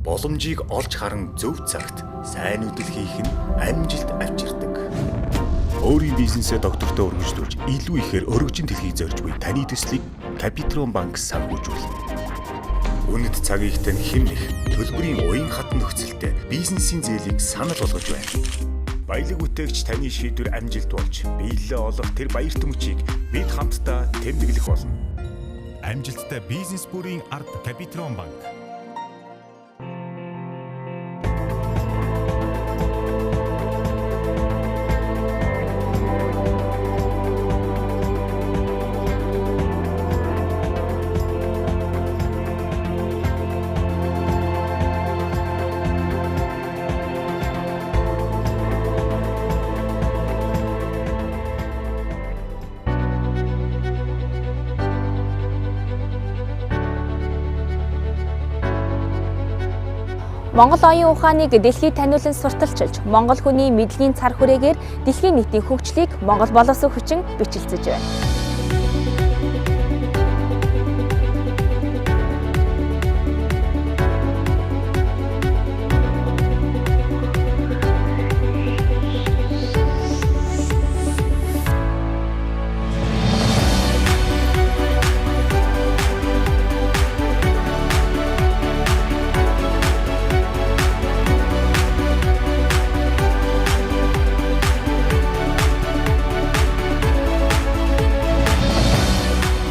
Боломжийг олж харан зөв цагт сайн үдэл хийх нь амжилт авчирдаг. Өөрийн бизнесээ доктортой өргөжлүүлж илүү ихээр өргөжин дэлхийг зорж буй таны төслийг Капитрон банк санхүүжүүлнэ. Үнэт цаг ихтэй хэн нэх төлбөрийн уян хатан нөхцөлтэй бизнесийн зээлийг санал болгож байна. Баялаг үтээгч таны шийдвэр амжилт болж биелэлээ олох тэр баяр төмчийг бид хамтдаа тэмдэглэх болно. Амжилттай бизнес бүрийн ард Капитрон банк. Монгол оюун ухааныг дэлхийд таниулан сурталчилж, монгол хүний мэдлэгийн цар хүрээгээр дэлхийн нийтийн хөгжлийг Монгол боловсон хүчин бичлэлцэж байна.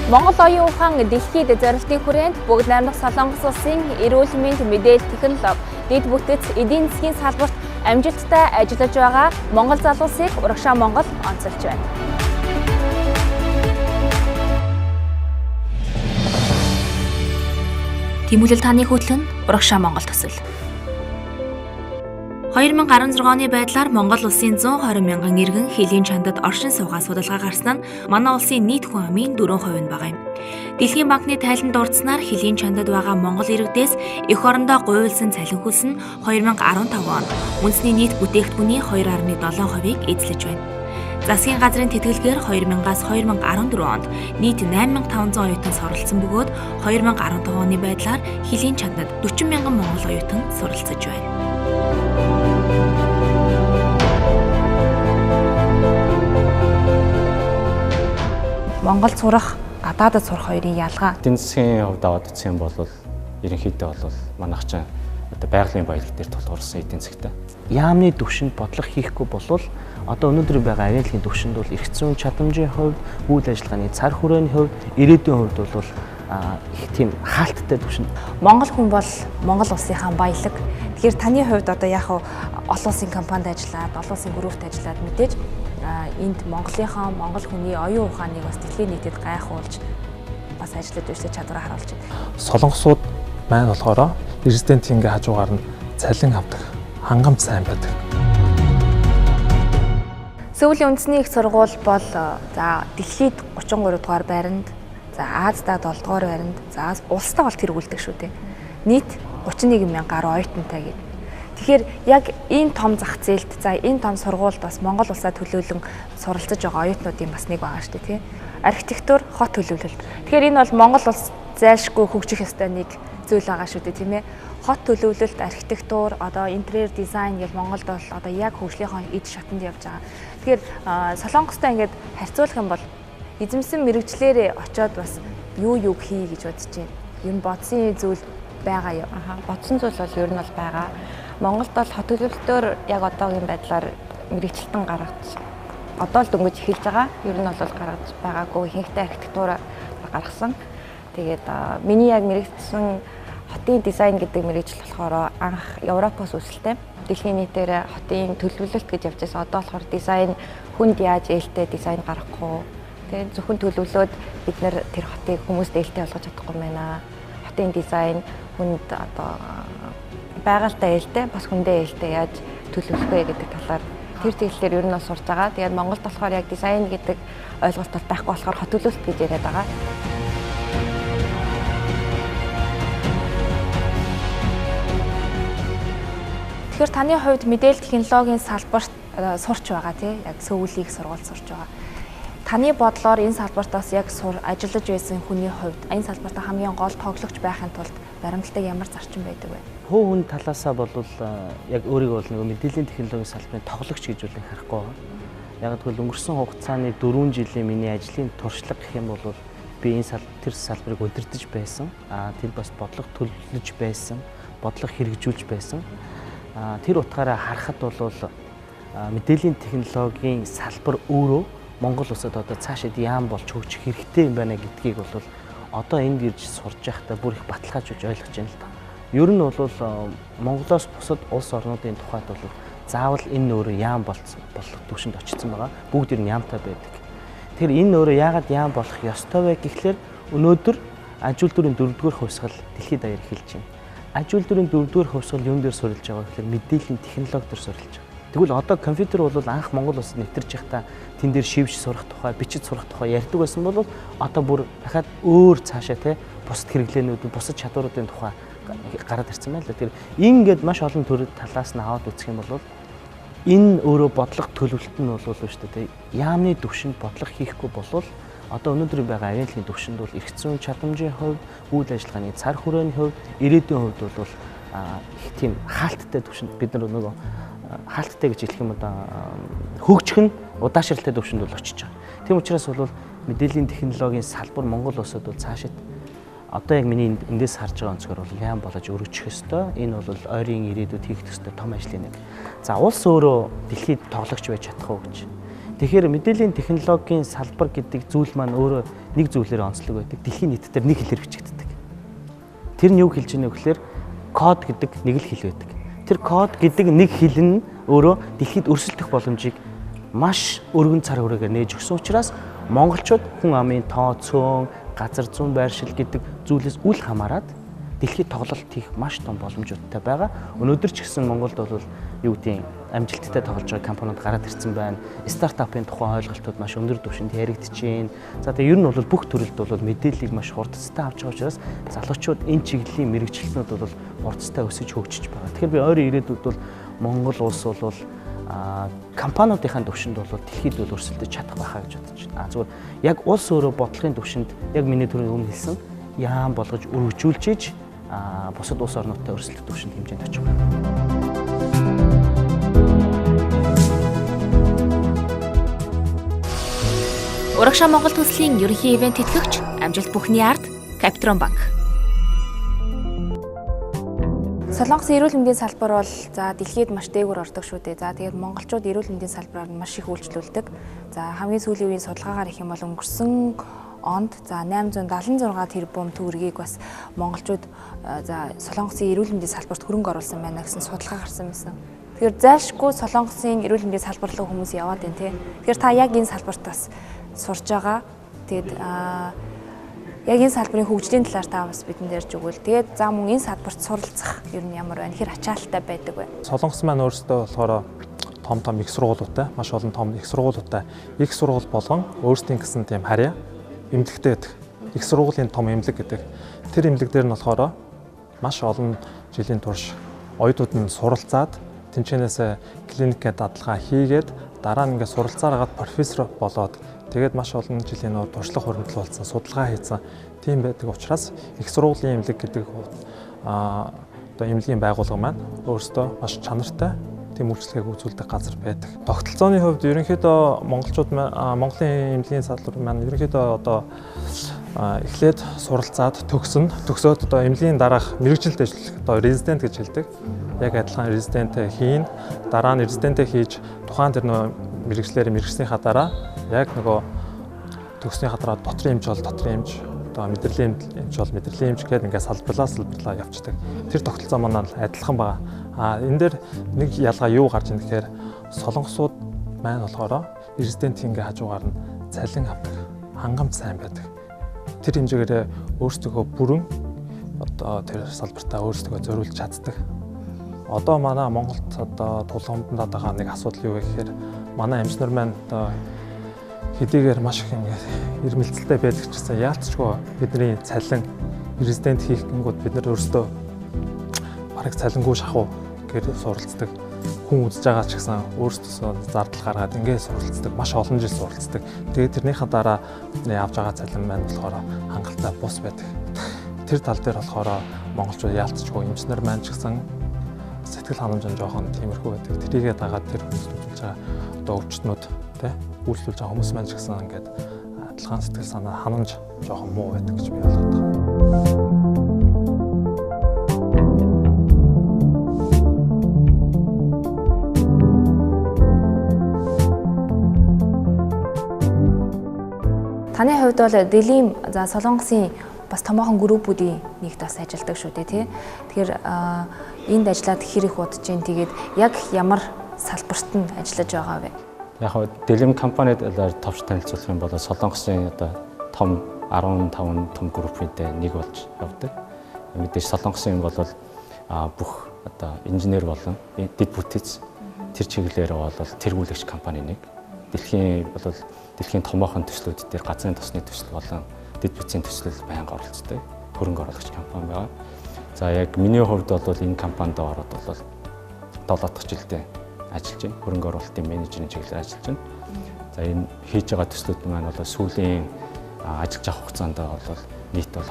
Монгол оюун ухаан дэлхийд зорилтын хүрээнд бүгд найрамдах Солонгос улсын эрүүл мэнд мэдээлэл технологи, дэд бүтэц, эдийн засгийн салбарт амжилттай ажиллаж байгаа Монгол залуусыг Урагшаа Монгол онцолж байна. Тэмүүлэл таны хөтлөн Урагшаа Монгол төсөл. 2016 оны байдлаар Монгол улсын 120 мянган иргэн хилийн чандад оршин суугаа судалгаа гарсан нь манай улсын нийт хүн амын 4% нь байгаа юм. Дэлхийн банкны тайланд дурдсанаар хилийн чандад байгаа монгол иргэдээс эх орондоо гуйлсан цалинхөлс нь 2015 онд үндэсний нийт бүтээгдэхүүний 2.7%-ийг эзлэж байна. Засгийн газрын тэтгэлгээр 2000-аас 2014 онд нийт 8500 оюутан суралцсан бөгөөд 2015 оны байдлаар хилийн чандад 40 мянган монгол оюутан суралцаж байна. Монголд сурах, гадаадд сурах хоёрын ялгаа. Эдийн засгийн хувьд аваад үзэх юм бол ерөнхийдөө бол манайх чинь одоо байгалийн баялаг дээр тулгуурсан эдийн засгтай. Яамны төвшөнд бодлого хийхгүй болвол одоо өнөөдөр байгаа агентлагийн төвшөнд бол эрх зүйн чадамжийн хувьд, үйл ажиллагааны цар хүрээний хувьд, ирээдүйн хувьд бол их тийм хаалттай төвшөнд. Монгол хүн бол Монгол улсынхаа баялаг. Тэгэхээр таны хувьд одоо яг олон улсын компанид ажиллаад, олон улсын группт ажиллаад мэдээж энд Монгол хүний оюун ухааныг бас дэлхийн нийтэд гайхуулж бас ажиллаж өсөж чадвараа харуулж байна. Солонгосууд маань болохоор президентийн хажуугаар нь цалин авдаг, хангамж сайн байдаг. Сүүлийн үндэсний их сургууль бол дэлхийд 33 дугаар байранд, Азиад 7 дугаар байранд, улсад бол тэр үлдэх шүү дээ. Нийт 31 мянган гаруй оюутантай гэдэг. Тэгэхээр яг энэ том зах зээлд энэ том сургуульд бас Монгол улсаа төлөөлөн суралцаж байгаа оюутнуудын бас нэг байгаа шүү дээ, тий. Архитектур, хот төлөвлөлт. Тэгэхээр энэ бол Монгол улс зайлшгүй хөгжих ёстой нэг зүйл байгаа шүү дээ, тийм ээ. Хот төлөвлөлт, архитектур, одоо интерьер дизайн гэж Монголд бол одоо яг хөгжлийнхөө эд шатанд явж байгаа. Тэгэхээр Солонгостой ингээд харьцуулах юм бол эзэмсэн мэрэгчлэрээ очиод бас юу хий гэж бодож байна. Юм бодсон зүйл байгаа юу? Бодсон зүйл бол ер нь бол байгаа. Монголд бол хот төлөвлөлтөөр яг одоогийн байдлаар мэрэгчлэлтэн гаргаж одоо л дөнгөж эхэлж байгаа. Ер нь бол гаргаж байгаагүй ихэнхдээ архитектур гаргасан. Тэгээд миний яг мэрэгчсэн хотын дизайн гэдэг мэрэгжил болохоор анх Европоос үүсэлтэй. Дэлхийн нийтээр хотын төлөвлөлт гэж явж байсан. Одоо болохоор дизайн хүнд яаж ээлтэй дизайн гаргахгүй. Тэгээд зөвхөн төлөвлөөд бид нэр тэр хотыг хүмүүст ээлтэй болгож чадахгүй байна. Хотын дизайн хүнд одоо байгальтай ээлтэй бас хүндээ ээлтэй яаж төлөвлөх вэ гэдэг талаар тэр чиглэлээр ер нь бас сурж байгаа. Тэгээд Монголд болохоор яг дизайн гэдэг ойлголт бол байхгүй болохоор хот төлөвлөлт гэж яриад байгаа. Тэгэхээр таны хувьд мэдээлэл технологийн салбарт сурч байгаа тий, яг сүүлийн сургууль сурч байгаа. Таны бодлоор энэ салбартаас яг ажиллаж байсан хүний хувьд энэ салбартаа хамгийн гол тоглогч байхын тулд баримталтыг ямар зарчим байдаг вэ? Хөө хүн талаасаа бол яг өөрийгөө бол нэг мэдээллийн технологийн салбарын тоглогч гэж үл харахгүй байна. Яг тэгвэл өнгөрсөн хугацааны 4 жилийн миний ажлын туршлага гэх юм бол би энэ тэр салбарыг удирдах байсан. Тэр бас бодлого төлөвлөж байсан, бодлого хэрэгжүүлж байсан. Тэр утгаараа харахад бол мэдээллийн технологийн салбар өөрөө Монгол улсад одоо цаашид яам болж хөгжих хэрэгтэй юм байна гэдгийг бол одоо энд ирж сурж байхдаа бүр их баталгаажуулж ойлгож байна л да. Ер нь бол Монголоос бусад улс орнуудын тухайд бол заавал энэ өөрөө яам болох төвшөнд очсон байгаа. Бүгд ер нь яамтай байдаг. Тэгэхээр энэ өөрөө яагаад яам болох ёстой вэ гэхлээр өнөөдөр аж үйлдвэрийн 4-р хувьсгал дэлхийд даяар эхэлж байна. Аж үйлдвэрийн 4-р хувьсгал юун дээр суурилж байгаа гэхлээр мэдээллийн технологи дээр суурилж байгаа. Тэгвэл одоо компьютер бол анх Монгол улсад нэвтэрч байхдаа тэн дээр шивж сурах тухай, бичиж сурах тухай ярьдаг байсан бол одоо бүр дахиад өөр цаашаа те бусад хэрэглээнүүд, бусад чадваруудын тухай гараад ирсэн байна л да. Тэр ингээд маш олон төр талаас нь аваад үзэх юм бол энэ өөрөө бодлого төлөвлөлт нь бол шүү дээ. Яамны төвшөнд бодлого хийхгүй болвол одоо өнөөдөр байгаа агентлагийн төвшөнд бол эрх зүйн чадамжийн хувьд, үйл ажиллагааны цар хүрээний хувьд, ирээдүйн хувьд бол их тийм хаалттай төвшөнд бид нар нөгөө хаалттай гэж хэлэх юм одоо хөгжих нь удаашралтай төвшөнд бол очиж байгаа. Тийм учраас бол мэдээллийн технологийн салбар Монгол улсад бол цаашид одоо яг миний эндээс харж байгаа онцгой бол яам болж өргөжих ёстой. Энэ бол ойрын ирээдүйд хийх ёстой том ажлын нэг. За улс өөрөө дэлхийд тоглогч байж чадах уу гэж. Тэгэхээр мэдээллийн технологийн салбар гэдэг зүйл маань өөрөө нэг зүйлээр онцлог байдаг. Дэлхийн нийт дээр нэг хэлээр бичигддэг. Тэр нь юу хэлж ийнэ гэхээр код гэдэг нэг л хэл байдаг. Тэр код гэдэг нэг хэл нь өөрөө дэлхийд өрсөлдөх боломжийг маш өргөн цар хүрээгээр нээж өгсөн учраас монголчууд хүн амын тоо цөөн, газар зүүн байршил гэдэг зүйлээс үл хамааран дэлхийд тоглолт хийх маш том боломжуудтай байгаа. Өнөөдөр ч гэсэн Монголд бол юу гэдэг амжилттай тоглож байгаа компаниуд гараад ирсэн байна. Стартапын тухайн ойлголтууд маш өндөр түвшинд яригдж байна. За тэгээ ер нь бол бүх төрөлд бол мэдээллийг маш хурдцтай авч байгаа учраас залуучууд энэ чиглэлийн мэрэгчлэнүүд бол хурдцтай өсөж хөгжиж байгаа. Тэгэхээр би ойрын ирээдүйд бол Монгол улс бол компаниудынхаа төвшөнд бол дэлхийд бол өрсөлдөж чадах байхаа гэж бодож байна. Зүгээр яг улс өөрөө бодлогын төвшөнд яг миний түрүүний өмнө хэлсэн яам болгож өргөжүүлж иж бусад улс орнуудтай өрсөлдөх төвшөнд хэмжээнд очих байна. Урагшаа Монгол төслийн ерөнхий ивент тэтгэгч амжилт бүхний ард Капитрон банк. Солонгосын эрүүл мэндийн салбар бол за дэлхийд маш дээгүүр ордог шүү дээ. За тэгээд монголчууд эрүүл мэндийн салбараар маш их үйлчлүүлдэг. За хамгийн сүүлийн үеийн судалгаагаар их юм бол өнгөрсөн онд за 876 тэрбум төгрөгийг бас монголчууд за Солонгосын эрүүл мэндийн салбарт хөрөнгө оруулсан байна гэсэн судалгаа гарсан байсан. Тэгэхээр зайлшгүй Солонгосын эрүүл мэндийн салбар руу хүмүүс яваад байна тий. Тэгэхээр та яг энэ салбарт бас сурж байгаа. Тэгээд яг энэ салбарын хөгжлийн талаар та бас бидэнд ярьж өгвөл. Тэгээд за мөн энэ салбарт суралцах ер нь ямар байна? Хэр ачаалттай байдаг вэ? Солонгос маань өөрсдөө болохоор том их сургуулиутай, маш олон том их сургуулиутай, их сургууль болгон өөрсдийн гэсэн тийм харьяа эмнэлэгтэй байдаг. Их сургуулийн том эмнэлэг гэдэг. Тэр эмнэлэг дээр нь болохоор маш олон жилийн турш оюутнууд нь суралцаад тэнцэнээс клиникээ дадлага хийгээд дараа нь ингээд суралцаар агаад профессор болоод тэгээд маш олон жилийн нөө туршлага хуримтлуулсан, судалгаа хийсэн тийм байдаг учраас их сургуулийн эмнэлэг гэдэг одоо эмнэлгийн байгууллага маань өөрөөсөө маш чанартай тийм үйлчлэгийг үзүүлдэг газар байдаг. Тогтолцооны хувьд ерөнхийдөө монголчууд Монголын эмнэлгийн салбар маань ерөнхийдөө одоо эхлээд суралцаад төгсөөд одоо эмнэлгийн дараах мэргэжилт ажиллах одоо резидент гэж хэлдэг. Яг адилхан резидент хийн, дараа нь резидент хийж тухайн тэр нөө мэргэжлээр мэргэжснийхаа дараа яг нөгөө төгснийхаа дараа дотрын эмч бол дотрын эмч, одоо мэдрэлийн эмч бол мэдрэлийн эмч гэдэг ингээд салбарлаа явцдаг. Тэр тогтолцоо маань адилхан байгаа. Энэ дээр нэг ялгаа юу гарч ийн гэхээр солонгосууд маань болохоор резидентийн ингээд хажуугаар нь цалин авдаг, хангамж сайн байдаг. Тэр хэмжээгээр өөрсдөө бүрэн одоо тэр салбартаа өөрсдөө зориулж чаддаг. Одоо манай Монголд одоо тулгамдаад байгаа нэг асуудал юу вэ гэхээр манай эмчнэр маань одоо хэдийгээр маш их ингээд ирмэлцэлтэй байдаг ч гэсэн яалтчгүй бидний цалин резидент хийх гингүүд бид нар өөрсдөө бараг цалингүй шахуу гэж суралцдаг. хүн үзэж байгаа ч гэсэн өөрсдөө зардал гаргаад ингээд суралцдаг, маш олон жил суралцдаг. Тэгээд тэрнийхээ дараа бидний авж байгаа цалин маань болохоор хангалттай бус байдаг. Тэр тал дээр болохоор монголчууд яалтчгүй эмчнэр маань ч гэсэн сэтгэл ханамж нь жоохон тиймэрхүү байдаг. Тэрийгээ дагаад тэр хүмүүст үзүүлж байгаа одоо өвчтнүүд тий үйлчлүүлж байгаа хүмүүс маань ч гэсэн ингээд адилхан сэтгэл санаа ханамж жоохон муу байдаг гэж би ойлгоод байна. Таны хувьд бол Дэлийн за Солонгосын бас томоохон группүүдийн нэгт бас ажилладаг шүү дээ тий. Тэгэхээр энд ажиллаад хэр их удаж जैन тэгээд яг ямар салбарт нь ажиллаж байгаа вэ? Яг хөө Дэлийн компанид товч танилцуулах юм бол Солонгосын одоо том 15 том группүүдээ нэг болж явдаг. Мэдээж Солонгосын бол бүх одоо инженер болон дэд бүтц тэр чиглэлээр бол тэргүүлэгч компани нэг. Дэлхийн томоохон төслүүд дээр газрын тосны төсөл болон дэд бүтцийн төслөл байнга оролцдог хөрөнгө оруулагч компани байгаа. За яг миний хувьд бол энэ компанид ороод бол 7 дахь жилдээ ажиллаж байна. Хөрөнгө оруулалтын менежерийн чиглэлээр ажиллаж байна. За энэ хийж байгаа төслүүд маань бол сүүлийн ажиллаж авах хугацаанд бол нийт бол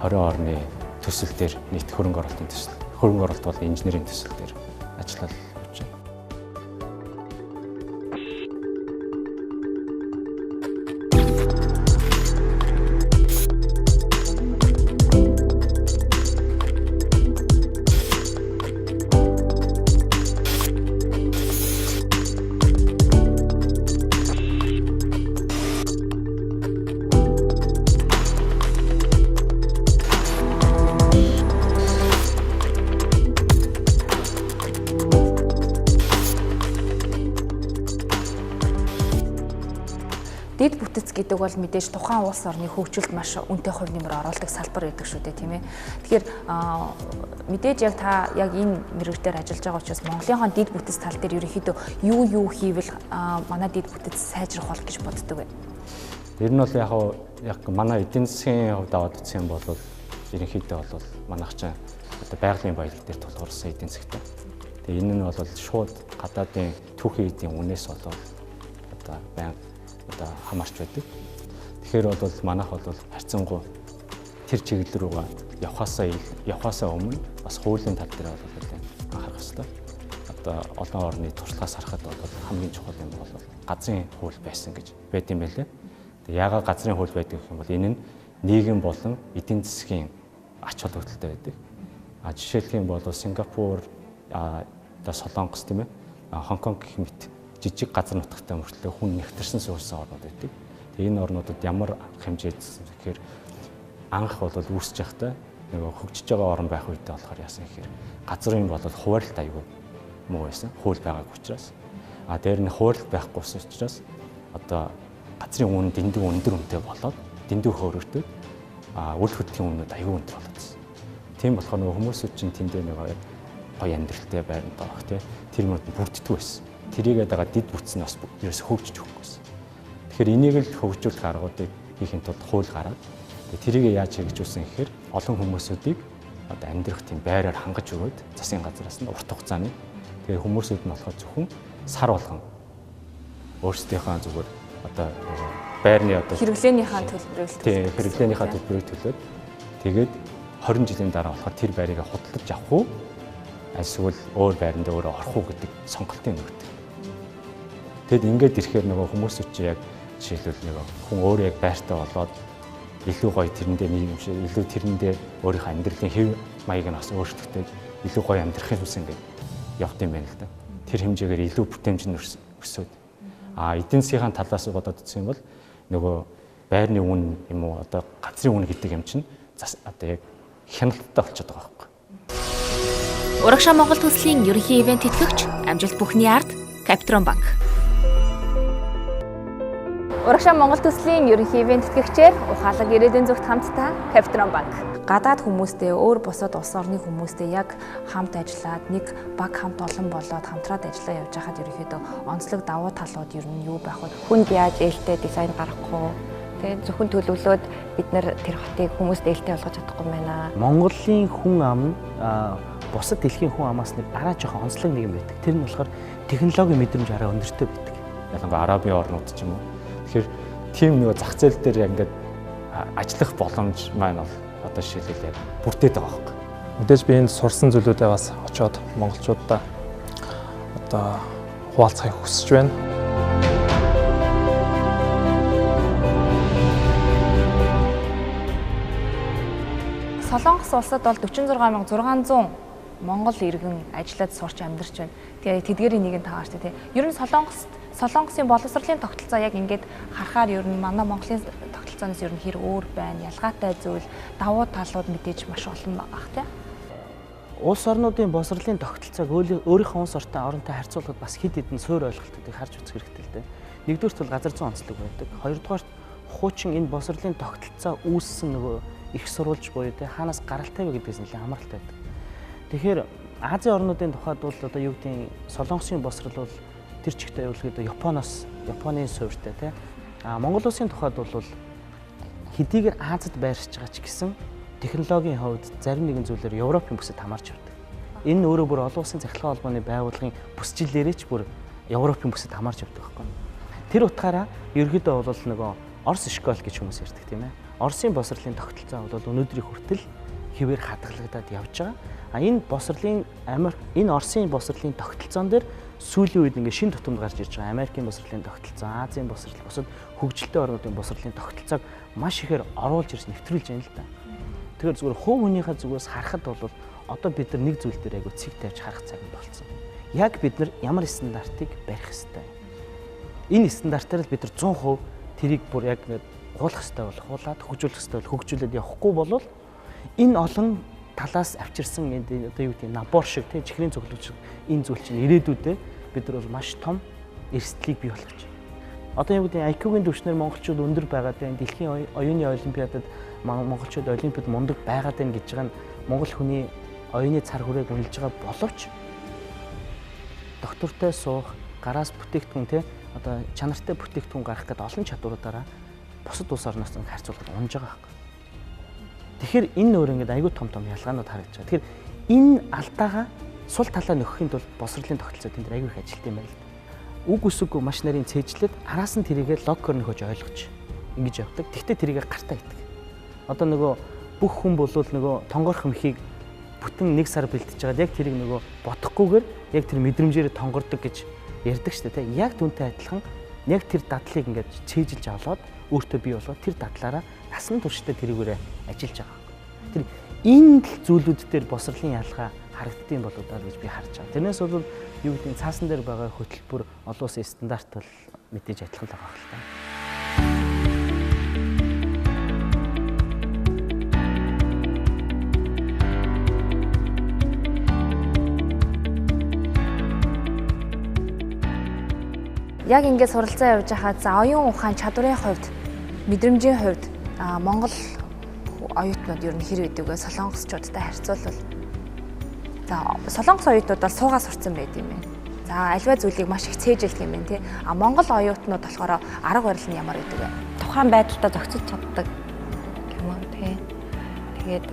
20 орны төсөл дээр нийт хөрөнгө оруулалтын төсөл. Хөрөнгө оруулалт бол инженерийн төсөл дээр ажиллаад байна. Дэд бүтц гэдэг бол мэдээж тухайн улс орны хөгжилд маш үнэтэй хувь нэмэр оруулдаг салбар гэдэг шүү дээ, тийм ээ. Тэгэхээр мэдээж яг та яг энэ мэрэгчлэр ажиллаж байгаа учраас Монголынхон дэд бүтц тал дээр ерөнхийдөө юу хийвэл манай дэд бүтц сайжрах бол гэж боддог вэ? Тэр нь бол яг манай эдийн засгийн хувьд аваад үзэх юм бол ерөнхийдөө бол манайх чинь одоо байгалийн баялаг дээр тулгуурсан эдийн засгтай. Тэгээ энэ нь бол шууд гадаадын түүхийн эдийн үнээс болоод одоо одоо хамаарч байдаг. Тэгэхээр бол манайх бол харьцангуй тэр чиглэл рүүгээ явхаасаа өмнө бас хуулийн тал дээр бол анхаарах хэрэгтэй. Одоо олон орны туршлагаас харахад бол хамгийн чухал юм бол газрын хууль байсан гэж байт юм байлээ. Тэгээ яагаад газрын хууль байдаг гэх юм бол энэ нь нийгэм болон эдийн засгийн ач холбогдолтой байдаг. Жишээлх юм бол Сингапур, одоо Солонгос тийм ээ, Хонконг гэх мэт жижиг газар нутагтай мөртлөө хүн нэгтэрсэн суурьсан орнууд байдаг. Тэгээ энэ орнуудад ямар хэмжээд гэхээр анх бол үүсэж байхдаа нөгөө хөгжиж байгаа орн байх үедээ болохоор яасан гэхээр газрын бол хуваарлт аюул муу байсан. Хууль байгаагүй учраас. Дээр нь хуваарлт байхгүй учраас одоо газрын үн дэндүү өндөр үнэтэй болоод дэндүү хөөрөлтөд үл хөдлөлийн үнэд аюул өндөр болчихсон. Тийм болохоор нөгөө хүмүүсүүд чинь тэндээ нөгөө гоё амьдралтай байранд байгаа тий. Тэр юмуд бүрддэг байсан. Тэрийгээ дагаа дэд бүтц нь бас ерөөс хөгжиж өгөхгүйсэн. Тэгэхээр энийг л хөгжүүлэх аргуудыг хийхин тулд хууль гараад тэрийгээ яаж хэрэгжүүлсэн гэхээр олон хүмүүсүүдийг одоо амьдрах тийм байраар хангаж өгөөд засгийн газраас нь урт хугацааны тэгээ хүмүүсүүд нь болохоор зөвхөн сар болгон өөрсдийнхөө зүгээр одоо байрны одоо хэрэглээнийхээ төлбөрийг төлөөд тэгээд 20 жилийн дараа болохоор тэр байрыг худалдаж авах уу эсвэл өөр байранд өөрөө орох уу гэдэг сонголтын нөгөөд. Тэгэд ингээд ирэхээр нөгөө хүмүүсүүд чи яг жишээлбэл нөгөө хүн өөрөө яг байртай болоод илүү гоё тэрэндээ нийгэмшээ, илүү тэрэндээ өөрийнхөө амьдралын хэв маяг нь бас өөрчлөгдөж илүү гоё амьдрахын хүс ингээд явт юм байна л да. Тэр хэмжээгээр илүү бүтээмж нь өсөөд. Эдийн засгийн талаас бодоод үзэх юм бол нөгөө байрны үн юм уу одоо газрын үн гэдэг юм чинь одоо яг хяналттай болчиход байгаа байхгүй. Урагшаа Монгол төслийн ерөнхий ивент тэтгэгч амжилт бүхний ард Oron банк. Урагшаа Монгол төслийн ерөнхий ивент тэтгэгчээр ухаалаг ирээдүйн зүгт хамтдаа Oron банк. Гадаад хүмүүстэй өөр бусад улс орны хүмүүстэй яг хамт ажиллаад нэг баг хамт олон болоод хамтраад ажиллаа явж байхад ерөнхийдөө онцлог давуу талууд ер нь юу байх вэ? Хүнд яаж ээлтэй дизайн гаргах уу? тий зөвхөн төлөвлөөд бид нэр тэр хотыг хүмүүст ээлтэй болгож чадахгүй байна. Монголын хүн ам нь бусад дэлхийн хүн амаас нэг арай жоохон онцлог нэг юм байдаг. Тэр нь болохоор технологийн мэдрэмж арай өндөртэй байдаг. Ялангуяа Арабын орнууд ч юм уу. Тэгэхээр тийм нэг зах зээл дээр ингээд ажиллах боломж маань бол одоо жишээлбэл яг бүрдээд байгаа байхгүй. Мэдээж би энд сурсан зүйлүүдээ бас очиод монголчуудаа одоо хуваалцахыг хүсэж байна. Солонгос улсад бол 46600 монгол иргэн ажиллаад сурч амьдарч байна. Тэгээ тэдгээрийн нэг нь таагаа шүү дээ. Ер нь Солонгосын боловсролын тогтолцоо яг ингээд харахаар ер нь манай Монголын тогтолцооноос ер нь хэр өөр байна. Ялгаатай зүйл, давуу талууд мэдээж маш олон байгаа тийм. Улс орнуудын боловсролын тогтолцоог өөрийнхөө улс оронтой харьцуулахад бас хэд хэдэн суур ойлголтуудыг харж үзэх хэрэгтэй л дээ. Нэгдүгээрт бол газар зүйн онцлог байдаг. Хоёрдугаарт хуучин энэ боловсролын тогтолцоо үүссэн нөгөө их сурвалж буюу те хаанаас гаралтай вэ гэдгээс нэлээд хамааралтай байдаг. Тэгэхээр Азийн орнуудын тухайд бол одоо юу гэдгийг Солонгосын боловсрол бол тэр чигтээ явуулахад Японы суурьтай те. Монгол улсын тухайд бол хэдийгээр Азад байршиж байгаа ч гэсэн технологийн хувьд зарим нэгэн зүйлээр Европын бүсэд хамаарч явдаг. Энэ нь өөрөө бүр олон улсын захиргааны холбооны байгууллагын бүсчиллээрээ ч бүр Европын бүсэд хамаарч явдаг байхгүй. Тэр утгаараа ерөөдөө бол нөгөө Орос школ гэж хүмүүс ярьдаг тийм ээ. Оросын боловсролын тогтолцоо бол өнөөдрийн хүртэл хэвээр хадгалагдаад явж байгаа. Энэ Оросын боловсролын тогтолцоон дээр сүүлийн үед ингээд шин тутамд гарч ирж байгаа Америкийн боловсролын тогтолцоо, Азийн боловсрол, бусад хөгжилтэй орнуудын боловсролын тогтолцоог маш ихээр оруулж ирж нэвтрүүлж байна л да. Тэгэхээр зүгээр хувь хүнийхээ зүгээс харахад бол одоо бид нар нэг зүйл дээр айгуу цэг тавьж харах цаг болсон. Яг бид нар ямар стандартыг барих ёстой. Энэ стандартаар л бид нар 100% тэрийг бүр яг хуулах ёстой бол хуулаад хөгжүүлэх ёстой бол хөгжүүлээд явахгүй бол энэ олон талаас авчирсан одоо юу гэдэг набор шиг тийм чихрийн цоглол шиг энэ зүйл чинь ирээдүйдээ бид нар бол маш том эрсдлийг бий болгож байна. Одоо юу гэдэг IQ-гийн түвшнэр монголчууд өндөр байгаад байна. Дэлхийн оюуны олимпиадад монголчууд олимпиад мундаг байгаад байна гэж байгаа нь монгол хүний оюуны цар хүрээг үнэлж байгаа боловч доктортой суух, гараас бүтээгдэхүүн тийм одоо чанартай бүтээгдэхүүн гаргах гэдэг олон чадваруудаараа бусад улс орноос харьцуулахад унж байгаа хэрэг. Тэгэхээр энэ өөр ингээд айгүй том ялгаанууд харагдаж байгаа. Тэгэхээр энэ алдаагаа сул талаа нөхөхийн тулд боловсролын тогтолцоо тэнд айгүй их ажилт юм байна л да. Үг үсэггүй маш нарийн цээжлээд араас нь тэрийгэ логикоор нөхөж ойлгож ингэж явдаг. Тэгтээ тэрийгэ гартаа итдэг. Одоо нөгөө бүх хүн бол нөгөө тонгорох мөхийг бүтэн 1 сар бэлтэж байгаад яг тэрийг нөгөө бодохгүйгээр яг тэр мэдрэмжээр тонгордог гэж ярьдаг шүү дээ. Яг түүнтэй адилхан яг тэр дадлыг ингээд цээжилж аваад өөртөө бий болгоод тэр дадлаараа насан туршдаа тэрүүгээрээ ажиллаж байгаа. Тэр энэ зүйлүүд дээр босрлын ялгаа харагддсан болоо даа гэж би харж байгаа. Тэрнээс бол юу гэдэг нь цаасан дээр байгаа хөтөлбөр олон улсын стандарт бол мэдээж адилхан л байгаа хэрэг л та. Яг ингээд суралцаа явж байхад за оюун ухаан чадварын хувьд, мэдрэмжийн хувьд Монгол оюутнууд ер нь хэр байдаг вэ? Солонгосчуудтай харьцуулбал за солонгос оюутнууд бол суугаа сурцсан байд юм байна. За альва зүйлийг маш их цээжилдэг юм байна тий. Монгол оюутнууд болохоор арга барил нь ямар байдаг вэ? Тухайн байдалтай зохицож чаддаг юм уу тий. Тэгээд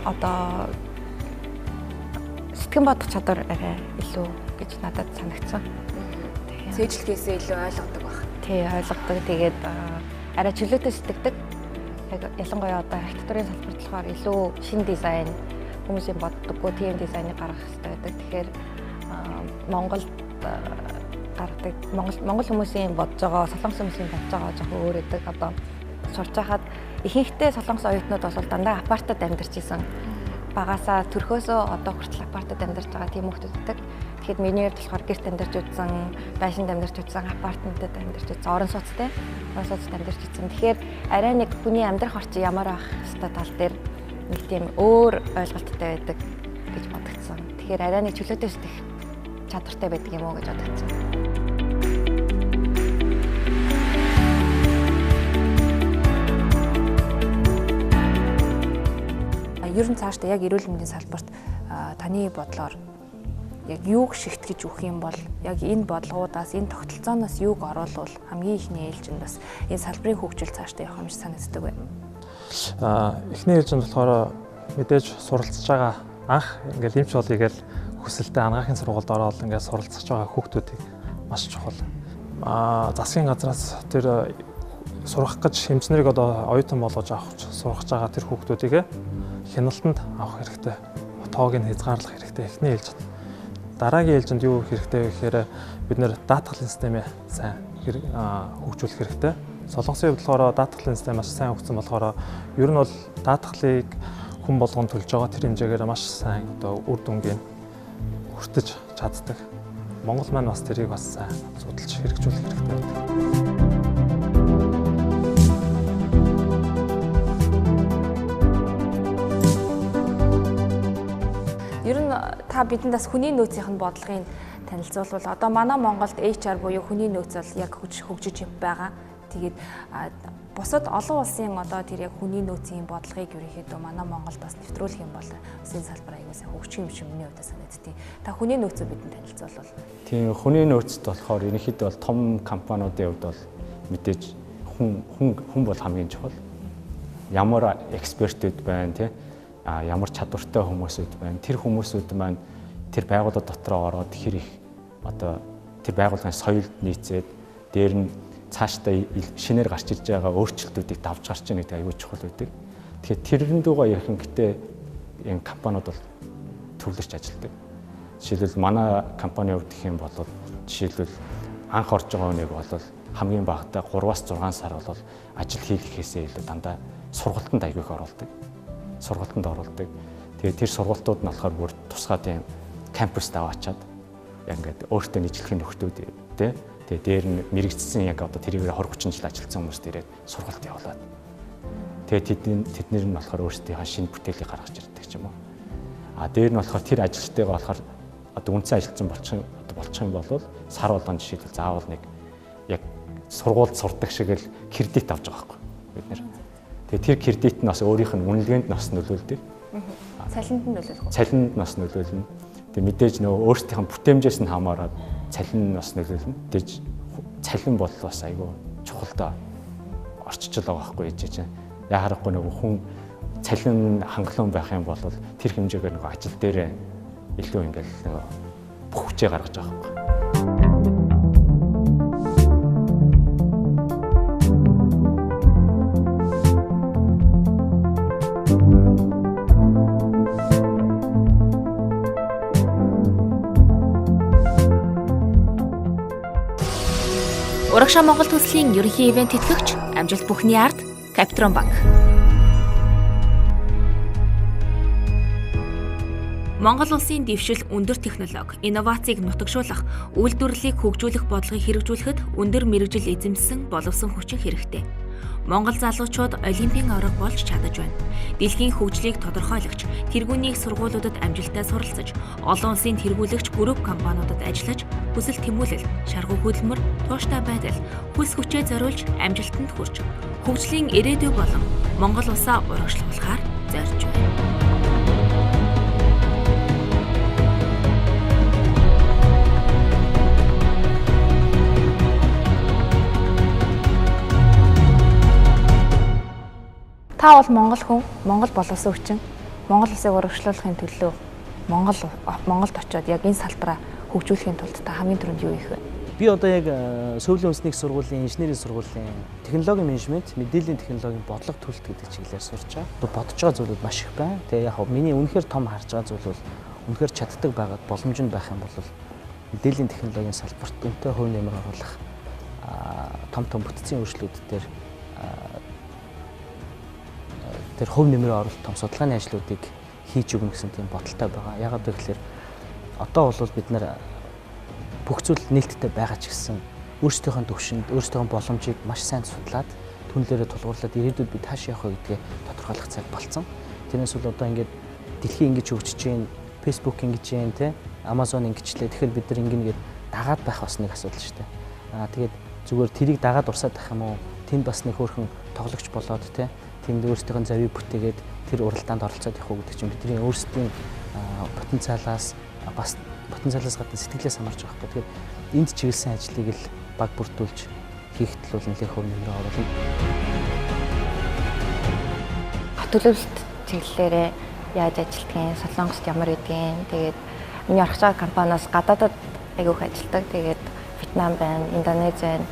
одоо сэтгэн бодох чадвар арай илүү гэж надад санагдсан. Цээжлэхээсээ илүү ойлгодог баг. Тий, ойлгодог. Тэгээд арай чөлөөтэй сэтгэдэг. Яг ялангуяа одоо архитектурын салбарт болохоор илүү шинэ дизайн хүмүүсийн боддоггүй тийм дизайныг гаргах хэрэгтэй байдаг. Тэгэхээр Монголд гаргадаг Монгол хүмүүсийн бодож байгаа, солонгос хүмүүсийн бодож байгаа жоохон өөр өгдөг. Одоо сурч байхад ихэнхдээ солонгос оюутнууд бол дандаа апартад амьдарч исэн. Багасаа төрхөөсөө одоо хүртэл апартад амьдарч байгаа тийм хүмүүс байдаг. Тэгэхэд миний хувьд болохоор гэрт амьдарч үзсэн, байшинд амьдарч үзсэн, апартментад амьдарч үзсэн, орон сууцтай амьдарч үзсэн. Тэгэхээр арай нэг хүний амьдрах орчин ямар байх хэвээр тал дээр нэг тийм өөр ойлголттой байдаг гэж бодогдсон. Тэгэхээр арай нэг чөлөөтэй сэтгэх чадвартай байдаг юм уу гэж бодогдсон. Ер нь цаашдаа яг эрүүл мэндийн салбарт таны бодлоор яг юуг шигтгэж өгөх юм бол яг энэ бодлогоудаас энэ тогтолцооноос юуг оруулвал хамгийн ихний ээлжинд бас энэ салбарын хөгжил цаашдаа явах юм шиг санагддаг байна. Эхний ээлжинд болохоор мэдээж суралцж байгаа анх ингээл эмч болъё гэж хүсэлтэд анагаахын сургуульд ороод ингээд суралцж байгаа хүүхдүүдийг маш чухал. Засгийн газраас тэр сурах гэж хэмжнэрийг одоо оюутан болгож авах сурах байгаа тэр хүүхдүүдийг хяналтанд авах хэрэгтэй. Тоог нь хязгаарлах хэрэгтэй. Эхний ээлжинд. Дараагийн ээлжинд юу хэрэгтэй вэ гэхээр бид нэр даатгалын системээ сайн хөгжүүлэх хэрэгтэй. Солонгосын хувьд болохоор даатгалын систем маш сайн хөгжсөн болохоор ер нь бол даатгалыг хүн болгон төлж байгаа тэр хэмжээгээр маш сайн одоо үр дүнгийн хүртэж чаддаг. Монгол маань бас тэрийг бас сайн судалж хэрэгжүүлэх хэрэгтэй байдаг. Ер нь та бидэндээс хүний нөөцийн бодлогыг танилцуулбал одоо манай Монголд HR буюу хүний нөөц бол яг хөгжиж байгаа. Тэгээд бусад олон улсын одоо тэр яг хүний нөөцийн бодлогыг ерөнхийдөө манай Монголд бас нэвтрүүлэх юм бол энэ салбар аягаас хөгжих юм шиг миний хувьд санагдтыг. Та хүний нөөцөө бидэнд танилцуулбал. Тийм хүний нөөцд болохоор ерөнхийдөө бол том компаниудын хувьд бол мэдээж хүн бол хамгийн чухал. Ямар экспертүүд байна тий ямар чадвартай хүмүүсүүд байна. Тэр хүмүүсүүд маань тэр байгууллага дотроо ороод хэр их одоо тэр байгууллагын соёлд нийцээд дээр нь цаашдаа шинээр гарч ирж байгаа өөрчлөлтүүдийг давж гарч ийн гэдэг аюул чухал байдаг. Тэгэхээр тэрэндүүгээ ерөнхийдөө энэ компаниуд бол төвлөрч ажилладаг. Жишээлбэл манай компанийн хувьд гэх юм бол жишээлбэл анх орж байгаа нэг бол хамгийн багадаа 3-6 сар бол ажил хийхээсээ илүү дандаа сургалтанд аягүй их оруулдаг. Сургалтанд оруулдаг. Тэгээд тэр сургалтууд нь болохоор бүр тусгай тийм кампуст аваачаад яг ингээд өөртөө нийтлэхийн нөхдүүд тий. Тэгээд дээр нь мэрэгдсэн яг одоо тэрийг 20-30 жил ажилласан хүмүүс дээрээ сургалт явуулаад. Тэгээд тэднэр нь болохоор өөрсдийнхээ шинэ бүтээлийг гаргаж ирдэг ч юм уу. Дээр нь болохоор тэр ажилчтайгаа болохоор одоо үнцэн ажилтсан болчих юм бол сар болгон жишээлбэл заавал нэг яг сургуульд сурдаг шиг л кредит авч байгаа байхгүй бид нэр. Тэгээ тэр кредит нь бас өөрийнх нь үнэлгээнд нас нөлөөлдөг. Цалинд нь нөлөөлөх үү? Цалинд нас нөлөөлнө. Тэгээ мэдээж нөгөө өөрсдийнх нь бүтээмжээс нь хамаараад цалин нас нөлөөлнө. Тэгж цалин бол бас айгүй чухалтай орчиж байгаа байхгүй ээж чинь. Яа харахгүй нөгөө хүн цалин хангалуун байх юм бол тэр хэмжээгээр нөгөө ажил дээр илүү ингээл нөгөө бүх хүчээ гаргаж байгаа байхгүй. Урагшаа Монгол төслийн ерөнхий ивент тэтгэгч амжилт бүхний ард Капитрон банк. Монгол улсын дэвшил өндөр технологи, инновацийг нутагшуулах, үйлдвэрлэлийг хөгжүүлэх бодлогыг хэрэгжүүлэхэд өндөр мэргэжил эзэмсэн боловсон хүчин хэрэгтэй. Монгол залуучууд олимпийн авраг болж чадаж байна. Дэлхийн хөгжлийг тодорхойлогч, тэргүүнийг сургуулиудад амжилттай суралцаж, олон улсын тэргүүлэгч групп компаниудад ажиллаж, хүсэл тэмүүлэл, шаргуу хөдөлмөр, тууштай байдал, хүс хүчээ зориулж амжилтанд хүрч, хөгжлийн ирээдүй болон Монгол улсаа урагшлуулахаар зорж байна. Та бол Монгол хүн, Монгол боловсон хүчин, Монгол улсыг урагшлуулахын төлөө Монголд очиод яг энэ салбараа хөгжүүлэхийн тулд та хамгийн түрүүнд юу хийх вэ? Би одоо яг Сүүлийн үндэсний сургуулийн инженерийн сургуулийн технологийн менежмент, мэдээллийн технологийн бодлого төлөлт гэдэг чиглэлээр сурч байгаа. Одоо бодож байгаа зүйлүүд маш их байна. Тэгээ яг миний үнэхээр том харж байгаа зүйл бол үнэхээр чаддаг байгаад боломжнд байх юм бол мэдээллийн технологийн салбарт үнэтэй хувь нэмэр оруулах том бүтцийн өөрчлөлт дээр тэр хувь нэмрээ оруулах том судалгааны ажлуудыг хийж өгнө гэсэн тийм бодолтой байгаа. Яагаад гэвэл одоо бол бид нар бүх зүйл нээлттэй байгаа ч гэсэн өөрсдийнхөө төвшөнд, өөрсдийнхөө боломжийг маш сайн судлаад түнлээрээ тулгуурлаад ирээдүйд бид хаашаа явах вэ гэдгээ тодорхойлох цаг болсон. Тэрнээс бол одоо ингээд дэлхий ингэж хөгжиж байна, Facebook ингэж байна, те Amazon ингэчлээ. Тэгэхээр бид нар ингэнгээд дагаад байх бас нэг асуудал шүү дээ. Тэгээд зүгээр тэрийг дагаад урсаад байх юм уу? Тэнд бас нэг хөөрхөн тоглогч болоод те тэнд өөрсдийнх нь завийг бүтээгээд тэр уралдаанд оролцоод явах уу гэдэг чинь бидний өөрсдийн потенциалаас бас потенциалаас гадна сэтгэлээс хамаарч байгаа байхгүй. Тэгэхээр энд чиглэсэн ажлыг л баг бүрдүүлж хийхэд л нэлээд хөв нэмрээ оруулна. Төлөвлөлт чиглэлээрээ яаж ажилтгийг, Солонгост ямар гэдгийг, тэгээд миний Урагшаа компаниас гадаадад айгүйх ажилтдаг. Тэгээд Вьетнам байна, Индонез байна.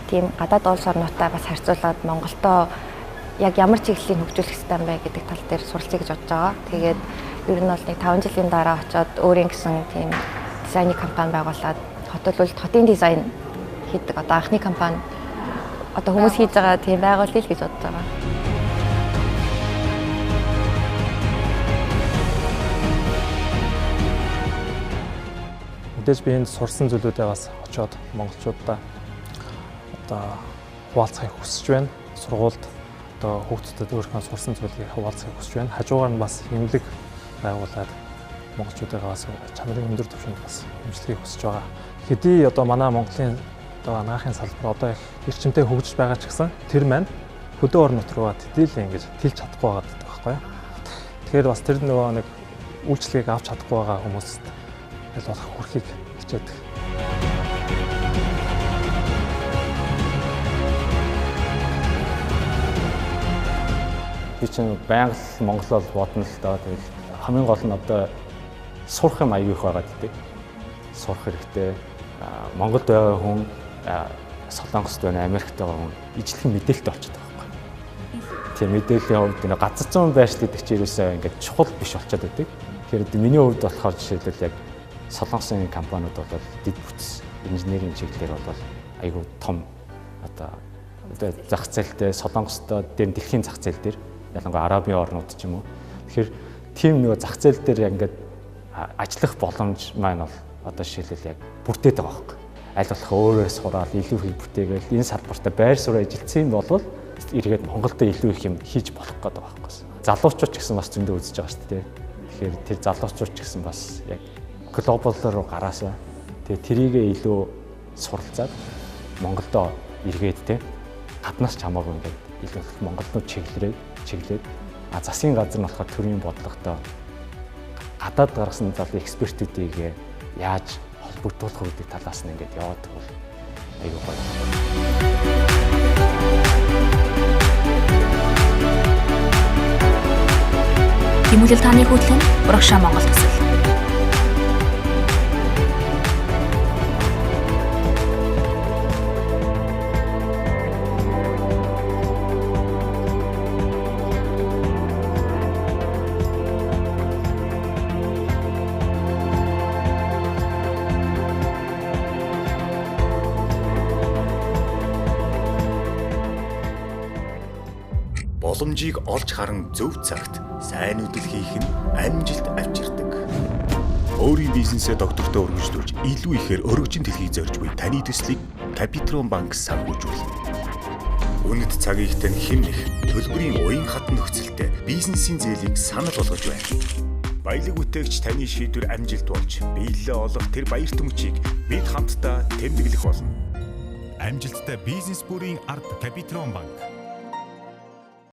Тийм гадаад улс орнуудтай бас харьцуулаад Монголдоо яг ямар чиглэлийг хөгжүүлэх ёстой юм бэ гэдэг тал дээр суралцъя гэж бодож байгаа. Тэгээд ер нь бол нэг 5 жилийн дараа очиод өөрийн гэсэн тийм дизайны компани байгуулад хотын дизайн хийдэг одоо анхны компани одоо хүмүүс хийж байгаа тийм байгуулъя л гэж бодож байгаа. Мэдээж би энд сурсан зүйлүүдээ бас очиод монголчуудаа одоо хуваалцахыг хүсэж байна. Сургуульд одоо хүүхдүүдэд өөрийнхөө сурсан зүйлийг хуваалцахыг хүсэж байна. Хажуугаар нь бас эмнэлэг байгуулад монголчуудаа бас чанарын өндөр түвшинд бас хэмжлэхийг хүсэж байгаа. Хэдий одоо манай Монголын одоо анагаахын салбар одоо их эрчимтэй хөгжиж байгаа ч гэсэн тэр маань хөдөө орнууд руугаа тэдийлэн ингэж тэлж чадахгүй байгаа байхгүй юу. Тэгэхээр бас тэр нөгөө нэг үйлчлэгийг авч чадахгүй байгаа хүмүүст аль болох хүрхийг хичээдэг. Би чинь байнга л Монгол бол бодно л доо. Тэгэл хамгийн гол нь одоо сурах юм аягүй их байгаа гэдэг. Сурах хэрэгтэй. Монголд байгаа хүн Солонгост байна, Америкт байгаа хүн ижлэхэн мэдээлэлтэй болчиход байгаа байхгүй. Тийм мэдээллийн хувьд энэ газар зүйн байршил гэдэг чинь ерөөсөө ингээд чухал биш болчиход байдаг. Тэгэхээр миний хувьд болохоор жишээлбэл яг Солонгосын компаниуд бол дэд бүтц инженерийн чиглэлээр бол аягүй том одоо зах зээлтэй Солонгостой дээр дэлхийн зах зээл дээр ялангуяа Арабын орнууд ч юм уу. Тэгэхээр тийм нэг зах зээл дээр яг ингээд ажиллах боломж маань бол одоо жишээлбэл яг бүрдээд байгаа байхгүй. Аль болох өөрөөс сураад илүү их бүтээгээл энэ салбартаа байр суурь ажилтсан юм бол эргээд Монголд илүү их юм хийж болох гэдэг байгаа байхгүй. Залуучууд ч гэсэн бас зөндөө үзэж байгаа шүү дээ. Тэгэхээр тэр залуучууд ч гэсэн бас яг глобал руу гараасаа тэгээ тэрийгээ илүү суралцаад Монголдо эргээд те гаднаас ч хамаагүй ингээд илүү Монголнууд чиглээд засгийн газар нь болохоор төрийн бодлоготой гадаад гаргасан залуу экспертүүдийг яаж холбогдуулах гэдэг талаас нь ингээд яваад бол аюу гоё. Тэмүүлэл таны хөтлөн Урагшаа Монгол төсөл. Боломжийг олж харан зөв цагт сайн үдэл хийх нь амжилт авчирдаг. Өөрийн бизнесээ доктортой өргөжлүүлж илүү ихээр өргөжин дэлхийг зорж буй таны төслийг Капитрон банк санхүүжүүлнэ. Үнэт цагийг тань хэмнэх төлбөрийн уян хатан нөхцөлтэй бизнесийн зээлийг санал болгож байна. Баялаг үтээгч таны шийдвэр амжилт болж биелэлээ олох тэр баяр төмчийг бид хамтдаа тэмдэглэх болно. Амжилттай бизнес бүрийн ард Капитрон банк.